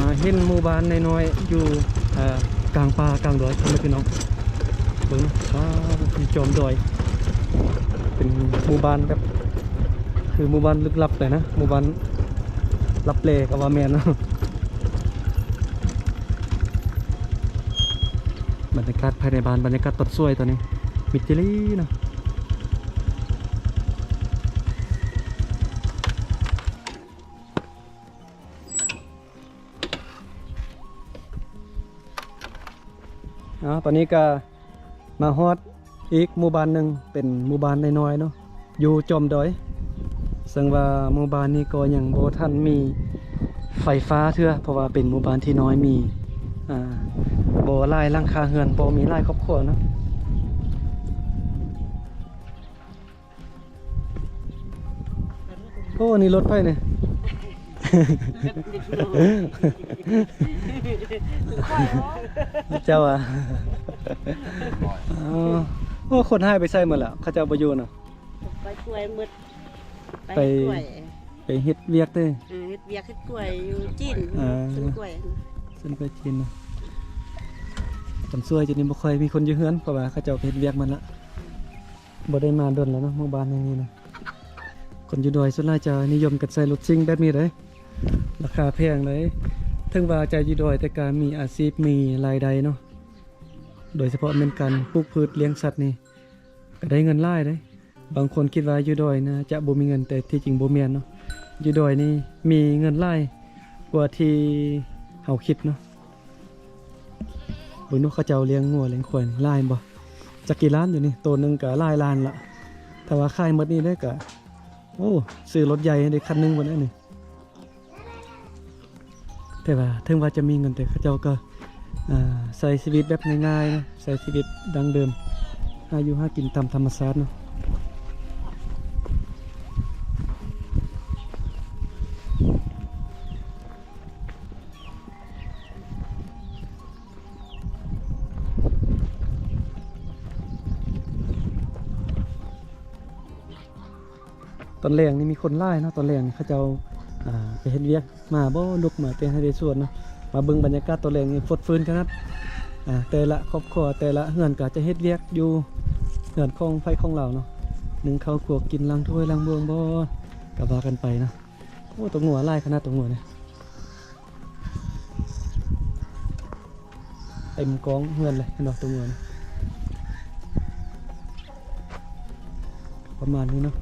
มาเห็นหมู่บ้านน้อยๆอยู่กลางป่ากลางดอยพี่น้องเบิ่งเป็นจอมดอยเป็นหมู่บ้านแบบคือหมู่บ้านลึกลับเลยนะหมู่บ้านลับเลกับว่าแมนเนาะบรรยากาศภายในบ้านบรรยากาศตดสวยตัวนี้มิดจิลี่เนาะตอนนี้ก็มาฮอดอีกหมู่บ้านหนึ่งเป็นหมู่บ้านน้อยๆเนาะอยู่จอมดอยซึ่งว่าหมู่บ้านนี้ก็ยังบ่ทันมีไฟฟ้าเทื่อเพราะว่าเป็นหมู่บ้านที่น้อยมีบ่หลายหลังคาเรือนบ่มีหลายครอบครัวเนาะโอ้นี่รถไฟเนี่ย เจ้าอ่ะโอ้คนให้ไปใส่หมดแล้วเขาเจ้าประยูนอ่ะไปกล้วยมืดไปเฮ็ดเวียกเด้เฮ็ดเวียกเฮ็ดกล้วยอยู่จีนซื้อกล้วยซื้อกล้วยจีนจำซวยจะนี่บ่ค่อยมีคนอยู่เฮือนเพราะว่าเขาเจ้าเฮ็ดเวียกมันละบ่ได้มาดนแล้วเนาะหมู่บ้านอย่างนี้นะคนอยู่ดอยส่วนใหญ่จะนิยมกันใส่รถซิ่งแบบนี้เลยราคาแพงเลยถึงว่าใจอยู่ดอยแต่การมีอาชีพมีรายได้เนาะโดยเฉพาะเป็นการปลูกพืชเลี้ยงสัตว์นี่ก็ได้เงินหลายเลยบางคนคิดว่าอยู่ดอยนะจะบ่มีเงินแต่ที่จริงบ่แม่นเนาะอยู่ดอยนี่มีเงินหลายกว่าที่เฮาคิดเนาะบุญนกเขาเจ้าเลี้ยงงัวเลี้ยงควายหลายบ่จักกี่ล้านอยู่นี่ตัวนึงก็หลายล้านละแต่ว่าค่ายหมดนี่ได้ก็โอ้ซื้อรถใหญ่ได้คันนึงบ่ได้นี่แต่ว่าถึงว่าจะมีเงินแต่เขาเจ้าก็ใช้ชีวิตแบบง่ายๆนะใช้ชีวิตดังเดิมหาอยู่หากินตามธรรมชาติเนาะตอนแรกนี่มีคนไล่เนาะตอนแรกนี่เขาเจ้าไปเฮ็ดเวียกมาบ่ลุกมาเต้นให้ได้ส่วนเนาะมาเบิ่งบรรยากาศตอนแรกนี่ฟดฟื้นขนาดแต่ละครอบครัวแต่ละเฮือนก็จะเฮ็ดเวียกอยู่เฮือนของไผของเราเนาะนึ่งข้าวครัวกินล้างถ้วยล้างบวงบ่ก็ว่ากันไปนะโอ้ตัวงัวไล่ขนาดตัวงัวเนี่ยเต็มกองเฮือนเลยเห็นบ่ตัวงัวประมาณนี้เนาะ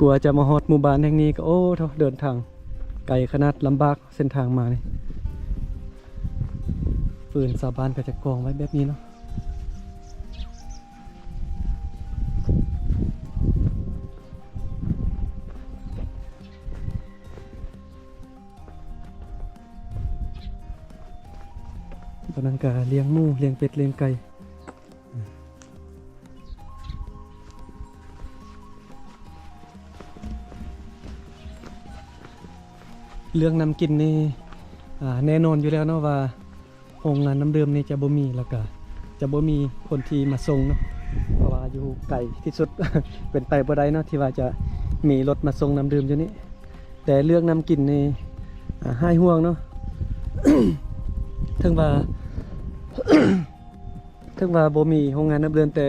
กลัวจะมาฮอดหมู่บ้านแห่งนี้ก็โอ้เดินทางไกลขนาดลำบากเส้นทางมานี่ฟืนสาบานก็จะกองไว้แบบนี้เนาะตอนนั้นก็เลี้ยงหมูเลี้ยงเป็ดเลี้ยงไก่เรื่องน้ำกินนี่แน่นอนอยู่แล้วเนาะว่าโรงงานน้ำดื่มนี่จะบ่มีแล้วก็จะบ่มีคนที่มาส่งเนาะเพราะว่าอยู่ไกลที่สุด เป็นไปบ่ได้เนาะที่ว่าจะมีรถมาส่งน้ำดื่มอยู่นี่แต่เรื่องน้ำกินนี่ให้ห่วงเนาะ ถึงว่า ถึงว่าบ่มีโรงงานน้ำดื่มแต่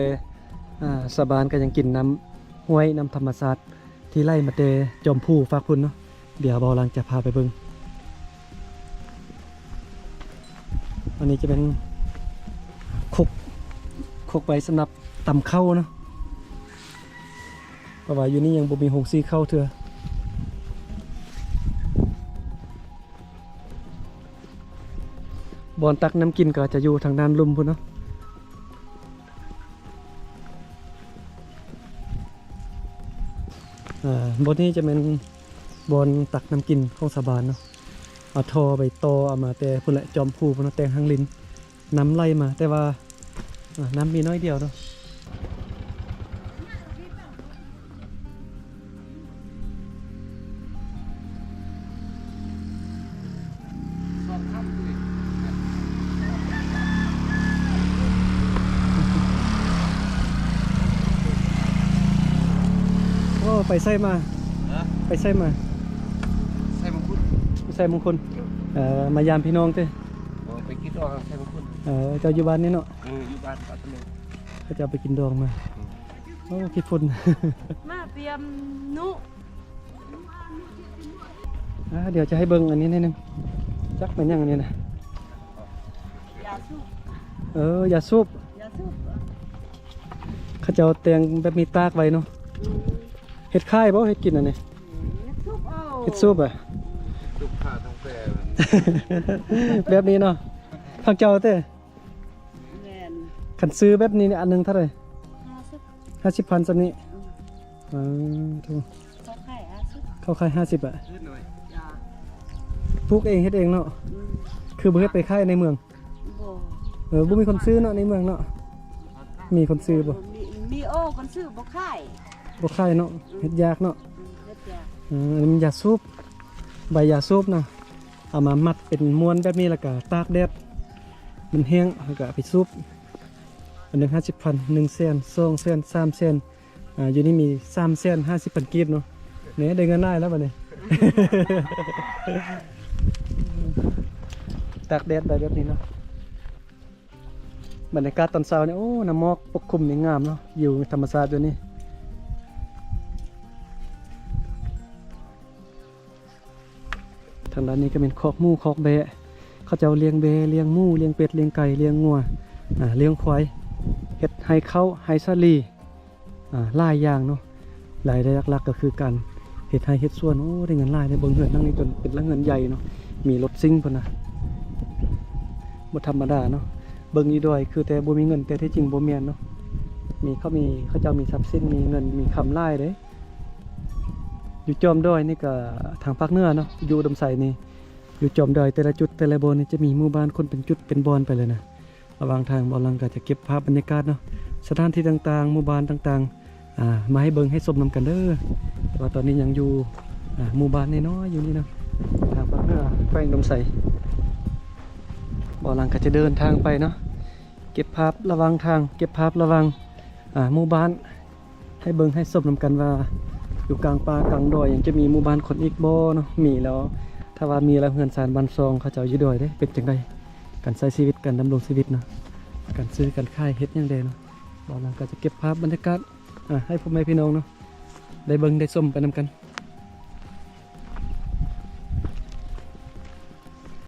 สบานก็ยังกินน้ำห้วยน้ำธรรมชาติที่ไล่มาแต่จอมผู้ฝากพุ่นเนาะเดี๋ยวบอลังจะพาไปเบิ่งอันนี้จะเป็นคกไว้สำหรับตำข้าวเนาะเพราะว่าอยู่นี่ยังบ่มีหงซีข้าวเถื่อบอนตักน้ำกินก็จะอยู่ทางด้านลุ่มพุ่นเนาะบนนี้จะเป็นบอนตักน้ำกินของสาบานเนาะเอาทอไปตอเอามาแต่พุ่นแหละจอมพูพุ่นแตงหางลินน้ำไหลมาแต่ว่าน้ำมีน้อยเดียวเนาะ ไปใส่มา ฮะ ไปใส่มา ใส่มังคุด ไปใส่มงคลมายามพี่น้องเต้ ไปกินดอกใส่มังคุด เจ้าอยู่บ้านนี่เนาะ อยู่บ้านปัตตานี ก็จะเอาไปกินดองมาโอ้ขี้ฝุ่น มาเตรียมนุ เดี๋ยวจะให้เบิ่งอันนี้นิดนึงจักมันยังอันนี้นะ ยาสูบ อย่าสูบ ยาสูบ เขาจะเอาแตงแบบมีตากไว้เนาะเห็ดค่ายบ่เห็ดกินอันนี้ ยาสูบเอา เห็ดสูบอ่ะ ทุกผ้าทั้งแปร แบบนี้เนาะทางเจ้าเต้ แม่น ขันซื้อแบบนี้เนี่ยอันหนึงเท่าไหร่ 50 50,000สำนี้ถูก เขาขาย50 เข้าค่าย50อ่ะ ขึ้นหน่อย จ้า ปลูกเองเฮ็ดเองเนาะคือบ่เฮ็ดไปค่ายในเมือง บ่ บ่มีคนซื้อเนาะในเมืองเนาะมีคนซื้อบ่ มีโอ้คนซื้อบ่ขาย บ่ค่ายเนาะเฮ็ดยากเนาะ เฮ็ดจ้า อันนี้มันยาสูบใบยาสูบเนาะเอามามัดเป็นม้วนแบบนี้แล้วก็ตากแดดมันแห้งแล้วก็เอาไปสูบอันหนึง50,000 1 แสน2แสน3แสนอยู่นี่มี3แสน50,000กีบเนาะเนี่ยได้เงินได้แล้วบัดนี้ ตากแดดได้แบบนี้เนาะบรรยากาศตอนเช้าเนี่ยโอ้น้ำหมอกปกคลุมนี่งามเนาะอยู่ธรรมชาติอยู่นี่ทางด้านนี้ก็เป็นคอกหมูคอกแบะเขาจะเอาเลี้ยงแบะเลี้ยงหมูเลี้ยงเป็ดเลี้ยงไก่เลี้ยงงัวเลี้ยงควายเฮ็ดให้เขาให้ซาลีหลายอย่างเนาะรายได้หลักๆก็คือการเฮ็ดให้เฮ็ดสวนโอ้ได้เงินหลายได้เบิ่งเฮือนทั้งนี้จนเป็นละเงินใหญ่เนาะมีรถซิ่งพุ่นน่ะบ่ธรรมดาเนาะเบิ่งอยู่ด้วยคือแต่บ่มีเงินแต่ที่จริงบ่แม่นเนาะเขาเจ้ามีทรัพย์สินมีเงินมีคำหลายเด้อยู่จอมดอยนี่ก็ทางภาคเหนือเนาะอยู่ดำไสนี่อยู่จอมดอยแต่ละจุดแต่ละบอนนี่จะมีหมู่บ้านคนเป็นจุดเป็นบอนไปเลยนะระหว่างทางบ่ลังก็จะเก็บภาพบรรยากาศเนาะสถานที่ต่างๆหมู่บ้านต่างๆมาให้เบิ่งให้ชมนำกันเด้อแต่ว่าตอนนี้ยังอยู่หมู่บ้านน้อยๆอยู่นี่เนาะทางภาคเหนือแขวงดำไสบ่ลังก็จะเดินทางไปเนาะเก็บภาพระหว่างทางเก็บภาพระหว่างหมู่บ้านให้เบิ่งให้ชมนำกันว่าอยู่กลางป่ากลางดอยยังจะมีหมู่บ้านคนอีกบ่เนาะมีแล้วถ้าว่ามีแล้วเฮือนสารบ้านซองเขาเจ้าอยู่ดอยเด้เป็นจังไดการใช้ชีวิตการดำรงชีวิตเนาะการซื้อการขายเฮ็ดจังไดเนาะบ่ลังก็จะเก็บภาพบรรยากาศให้พ่อแม่พี่น้องเนาะได้เบิ่งได้ชมไปนำกัน